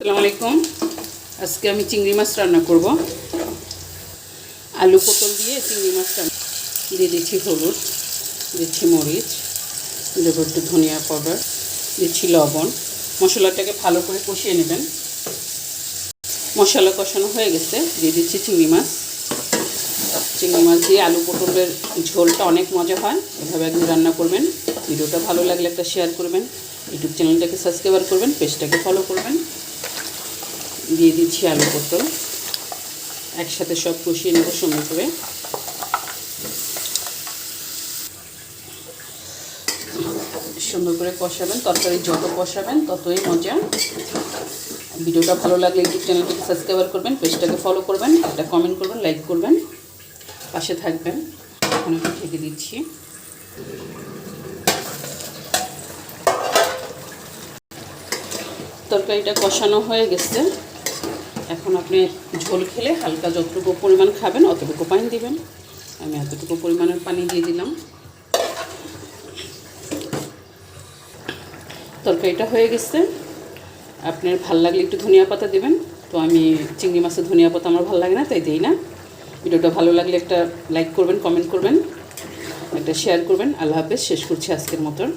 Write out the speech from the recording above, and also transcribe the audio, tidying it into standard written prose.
আসসালামু আলাইকুম। আজকে আমি চিংড়ি মাছ রান্না করব। আলু পটল দিয়ে চিংড়ি মাছ রান্না দিয়ে দিচ্ছি হলুদ, দিচ্ছি মরিচ, দেবো একটু ধনিয়া পাউডার, দিচ্ছি লবণ। মশলাটাকে ভালো করে কষিয়ে নেবেন। মশলা কষানো হয়ে গেছে, দিয়ে দিচ্ছি চিংড়ি মাছ। চিংড়ি মাছ দিয়ে আলু পটলের ঝোলটা অনেক মজা হয়, এভাবে একদিন রান্না করবেন। ভিডিওটা ভালো লাগলে একটা শেয়ার করবেন, ইউটিউব চ্যানেলটাকে সাবস্ক্রাইব করবেন, পেজটাকে ফলো করবেন। দিয়ে দিচ্ছি আলু পটল, একসাথে সব কষিয়ে নেব সুন্দর করে। সুন্দর করে কষাবেন, তরকারি যত কষাবেন ততই মজা। ভিডিওটা ভালো লাগলে ইউটিউব চ্যানেলটাকে সাবস্ক্রাইব করবেন, পেজটাকে ফলো করবেন, একটা কমেন্ট করবেন, লাইক করবেন, পাশে থাকবেন। এখন একটু ঢেকে দিচ্ছি। তরকারিটা কষানো হয়ে গেছে। এখন আপনি ঝোল খেলে হালকা যতটুকু পরিমাণ খাবেন অতটুকু পানি দিবেন। আমি এতটুকু পরিমাণের পানি দিয়ে দিলাম। তরকারিটা হয়ে গেছে। আপনার ভাল লাগলে একটু ধনিয়া পাতা দেবেন। তো আমি চিংড়ি মাছের ধনিয়া পাতা আমার ভালো লাগে না, তাই দিই না। ভিডিওটা ভালো লাগলে একটা লাইক করবেন, কমেন্ট করবেন, একটা শেয়ার করবেন। আল্লাহ হাফেজ। শেষ করছি আজকের মতন।